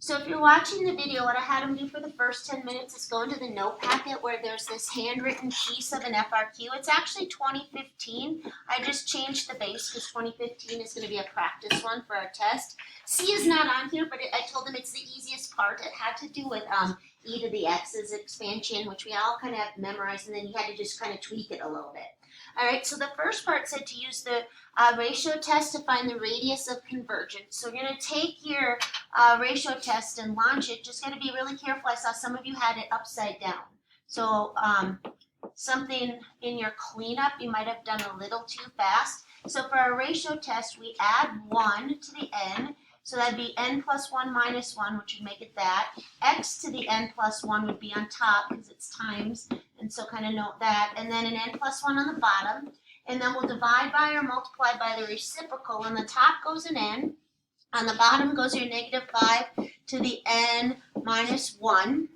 So if you're watching the video, what I had them do for the first 10 minutes is go into the note packet where there's this handwritten piece of an FRQ. It's actually 2015. I just changed the base because 2015 is going to be a practice one for our test. C is not on here, but I told them it's the easiest part. It had to do with e to the x's expansion, which we all kind of have memorized, and then you had to just kind of tweak it a little bit. All right, so the first part said to use the ratio test to find the radius of convergence. So you're going to take your ratio test and launch it. Just got to be really careful. I saw some of you had it upside down. So something in your cleanup, you might have done a little too fast. So for our ratio test, we add 1 to the n. So that'd be n plus 1 minus 1, which would make it that. X to the n plus 1 would be on top because it's times. And so kind of note that. And then an n plus 1 on the bottom. And then we'll divide by or multiply by the reciprocal. On the top goes an n. On the bottom goes your negative 5 to the n minus 1.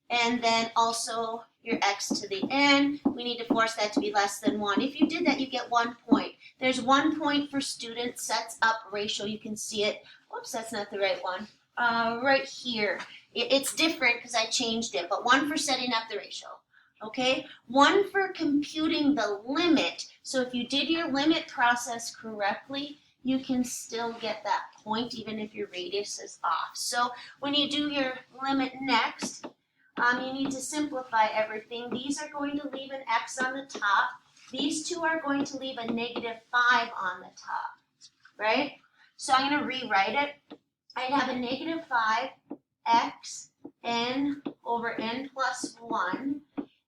And then also your x to the n. We need to force that to be less than 1. If you did that, you get 1 point. There's 1 point for student sets up ratio. You can see it. Whoops, that's not the right one. Right here. It's different because I changed it, but 1 for setting up the ratio. Okay? 1 for computing the limit. So if you did your limit process correctly, you can still get that point even if your radius is off. So when you do your limit next, you need to simplify everything. These are going to leave an x on the top. These two are going to leave a negative 5 on the top, right? So I'm going to rewrite it. I have a negative 5x n over n plus 1,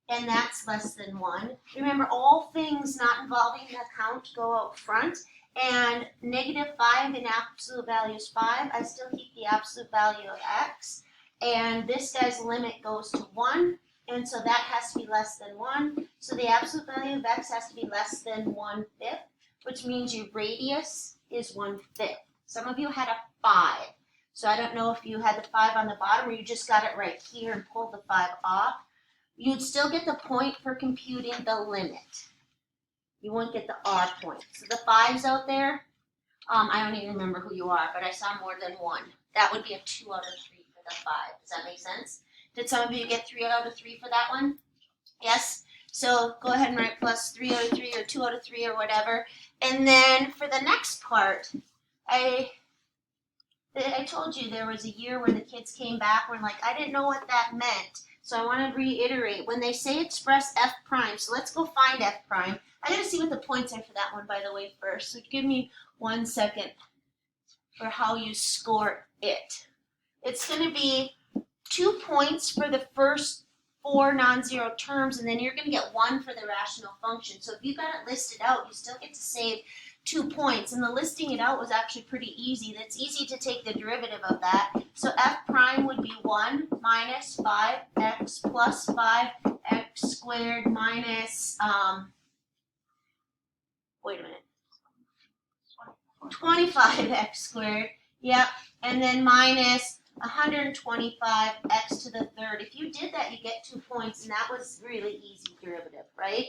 and that's less than 1. Remember, all things not involving the count go out front, and negative 5 in absolute value is 5. I still keep the absolute value of x, and this guy's limit goes to 1, and so that has to be less than 1. So the absolute value of x has to be less than 1/5, which means your radius is 1/5. Some of you had a 5. So I don't know if you had the 5 on the bottom or you just got it right here and pulled the 5 off. You'd still get the point for computing the limit. You won't get the R point. So the 5's out there, I don't even remember who you are, but I saw more than 1. That would be a 2 out of 3 for the 5. Does that make sense? Did some of you get 3 out of 3 for that one? Yes? So go ahead and write plus 3 out of 3 or 2 out of 3 or whatever. And then for the next part, I told you there was a year where the kids came back and were like, I didn't know what that meant. So I want to reiterate. When they say express f prime, so let's go find f prime. I got to see what the points are for that one, by the way, first. So give me 1 second for how you score it. It's going to be 2 points for the first 4 non-zero terms, and then you're going to get 1 for the rational function. So if you got it listed out, you still get to save 2 points, and the listing it out was actually pretty easy. It's easy to take the derivative of that. So f prime would be 1 minus 5x plus 5x squared minus, wait a minute, 25x squared, yep, and then minus 125x to the third. If you did that, you get 2 points, and that was really easy derivative, right?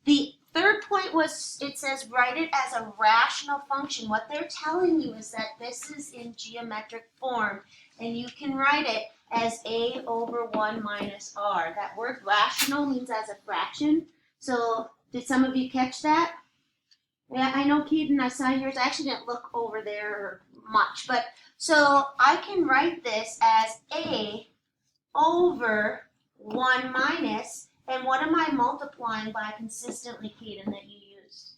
The third point was, it says write it as a rational function. What they're telling you is that this is in geometric form, and you can write it as a over 1 minus r. That word rational means as a fraction. So did some of you catch that? Yeah, I know, Keaton, I saw yours. I actually didn't look over there much, but so I can write this as a over 1 minus, and what am I multiplying by consistently, Keaton, that you used?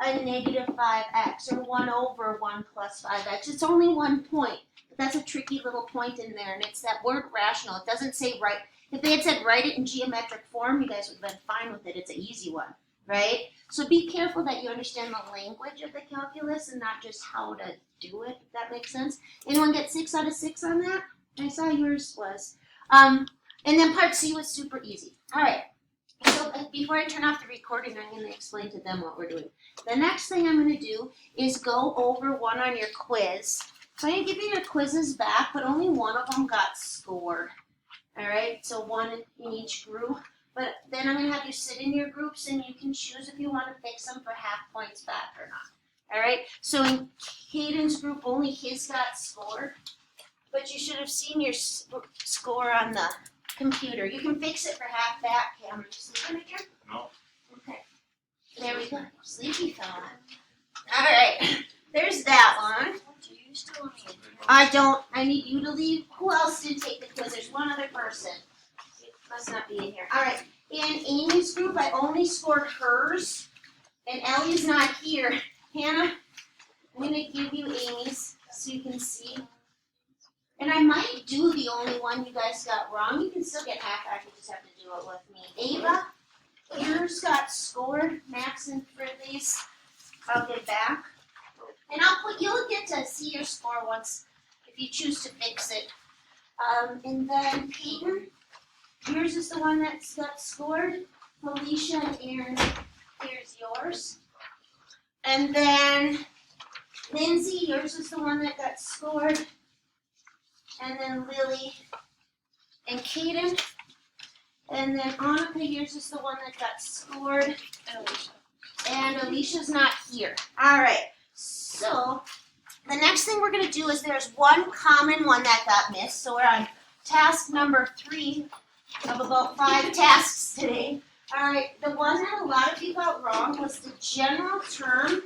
A negative 5x, or 1 over 1 plus 5x. It's only 1 point, but that's a tricky little point in there, and it's that word rational. It doesn't say write. If they had said write it in geometric form, you guys would have been fine with it. It's an easy one, right? So be careful that you understand the language of the calculus and not just how to do it, if that makes sense. Anyone get 6 out of 6 on that? I saw yours was. And then part C was super easy. All right. So before I turn off the recording, I'm going to explain to them what we're doing. The next thing I'm going to do is go over one on your quiz. So I'm going to give you your quizzes back, but only one of them got scored. All right. So 1 in each group. But then I'm going to have you sit in your groups, and you can choose if you want to fix them for half points back or not. All right? So in Caden's group, only his got scored. But you should have seen your score on the computer. You can fix it for half that, Cameron. Sleeping again? No. Okay. There we go. Sleepy fella. All right. There's that one. Do you still need? I don't. I need you to leave. Who else did take the quiz? There's one other person. Must not be in here. All right. In Amy's group, I only scored hers, and Ellie's not here. Hannah, I'm gonna give you Amy's so you can see. And I might do the only one you guys got wrong. You can still get half back. You just have to do it with me. Ava, yours got scored. Max and Friendly's, I'll get back. And you'll get to see your score once if you choose to fix it. And then Peyton, yours is the one that's got scored. Felicia and Aaron, here's yours. And then Lindsay, yours is the one that got scored. And then Lily and Kaden. And then Annika, yours is the one that got scored. And Alicia's not here. All right. So the next thing we're going to do is there's one common one that got missed. So we're on task number 3 of about 5 tasks today. All right, the one that a lot of you got wrong was the general term.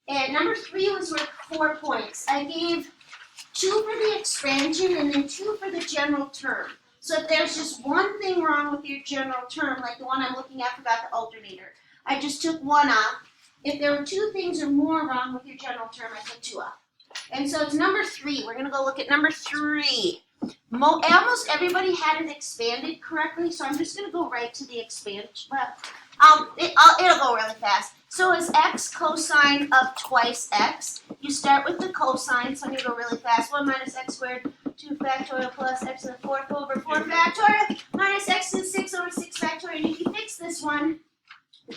And number 3 was worth 4 points. I gave 2 for the expansion and then 2 for the general term. So if there's just one thing wrong with your general term, like the one I'm looking at, forgot the alternator, I just took 1 off. If there were 2 things or more wrong with your general term, I took 2 off. And so it's number 3. We're going to go look at number 3. Almost everybody had it expanded correctly, so I'm just going to go right to the expansion. Well, it'll go really fast. So is x cosine of twice x? You start with the cosine, so I'm going to go really fast. 1 minus x squared, 2 factorial plus x to the 4th over 4 factorial minus x to the 6 over 6 factorial. And if you fix this one,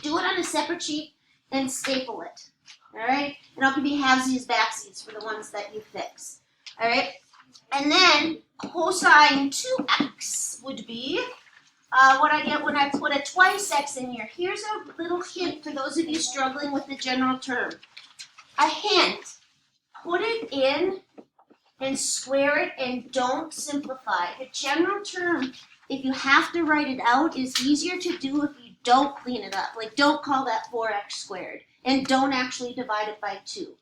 do it on a separate sheet and staple it. All right? And I'll give you halvesies, backsies for the ones that you fix. All right? And then cosine 2x would be what I get when I put a twice x in here. Here's a little hint for those of you struggling with the general term. A hint. Put it in and square it and don't simplify. The general term, if you have to write it out, is easier to do if you don't clean it up. Like, don't call that 4x squared. And don't actually divide it by 2.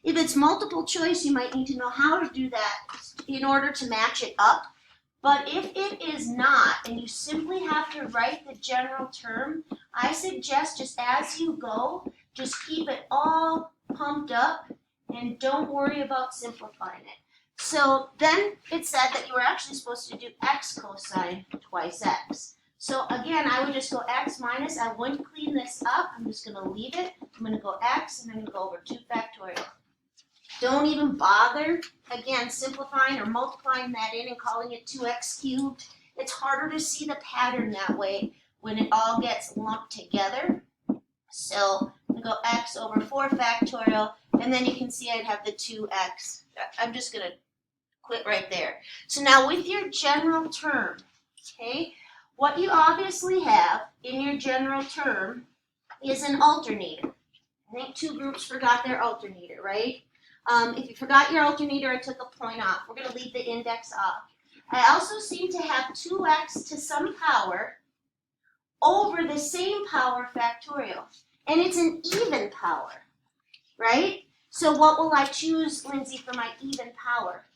If it's multiple choice, you might need to know how to do that in order to match it up. But if it is not, and you simply have to write the general term, I suggest just as you go, just keep it all pumped up and don't worry about simplifying it. So then it said that you were actually supposed to do x cosine twice x. So again, I would just go x minus, I wouldn't clean this up, I'm just going to leave it. I'm going to go x and I'm going to go over 2 factorial. Don't even bother, again, simplifying or multiplying that in and calling it 2x cubed. It's harder to see the pattern that way when it all gets lumped together. So I'm going to go x over 4 factorial, and then you can see I'd have the 2x. I'm just going to quit right there. So now with your general term, okay, what you obviously have in your general term is an alternator. I think 2 groups forgot their alternator, right? If you forgot your alternator, I took a point off. We're going to leave the index off. I also seem to have 2x to some power over the same power factorial. And it's an even power, right? So what will I choose, Lindsay, for my even power?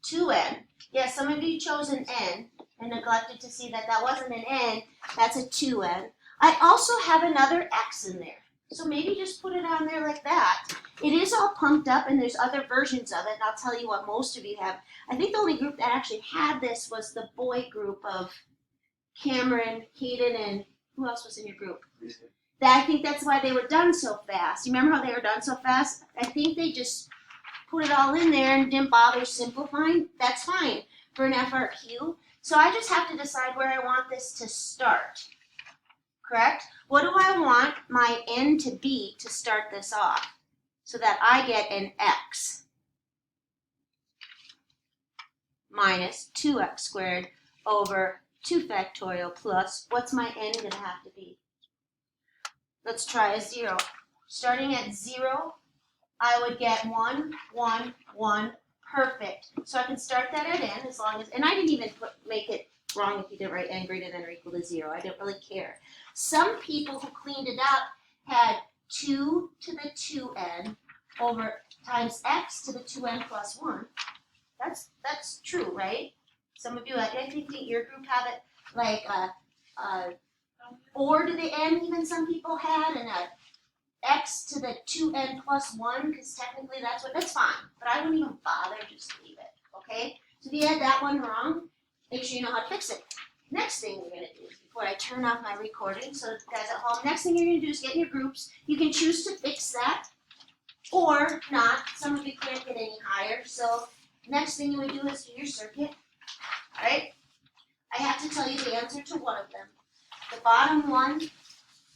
2n. Yeah, some of you chose an n and neglected to see that that wasn't an n. That's a 2n. I also have another x in there. So maybe just put it on there like that. It is all pumped up and there's other versions of it, and I'll tell you what most of you have. I think the only group that actually had this was the boy group of Cameron, Kaden, and who else was in your group? I think that's why they were done so fast. You remember how they were done so fast? I think they just put it all in there and didn't bother simplifying. That's fine for an FRQ. So I just have to decide where I want this to start. Correct? What do I want my n to be to start this off so that I get an x minus 2x squared over 2 factorial plus, what's my n going to have to be? Let's try a 0. Starting at 0, I would get 1, 1, 1 Perfect. So I can start that at n as long as, and I didn't even make it wrong if you didn't write n greater than or equal to 0. I didn't really care. Some people who cleaned it up had 2 to the 2n over times x to the 2n plus 1. That's true, right? Some of you, I think your group have it like 4 to the n, even some people had, and a x to the 2n plus 1, because technically that's fine. But I wouldn't even bother, just leave it, okay? So if you had that one wrong, make sure you know how to fix it. Next thing we're going to do, before I turn off my recording, so guys at home, next thing you're going to do is get in your groups. You can choose to fix that, or not. Some of you can't get any higher, so next thing you would do is do your circuit, alright? I have to tell you the answer to one of them. The bottom one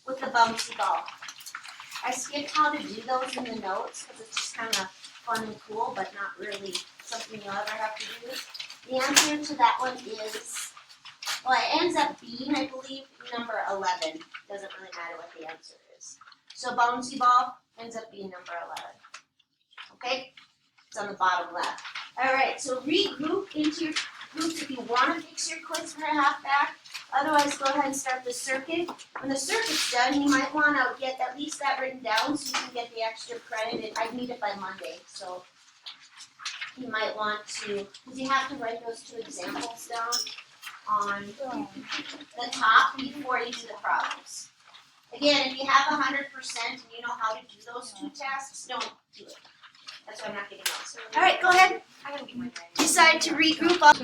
with the bouncy ball. I skipped how to do those in the notes because it's just kind of fun and cool, but not really something you'll ever have to do. The answer to that one is, well, it ends up being, I believe, number 11. Doesn't really matter what the answer is. So bouncy ball ends up being number 11. Okay? It's on the bottom left. All right, so regroup into your groups if you want to fix your quiz for a half back. Otherwise, go ahead and start the circuit. When the circuit's done, you might want to get at least that written down so you can get the extra credit. And I'd need it by Monday, so you might want to, because you have to write those 2 examples down on the top before you do the problems. Again, if you have 100% and you know how to do those 2 tasks, don't do it. That's why I'm not giving answers. All right, go ahead. Decide to regroup up.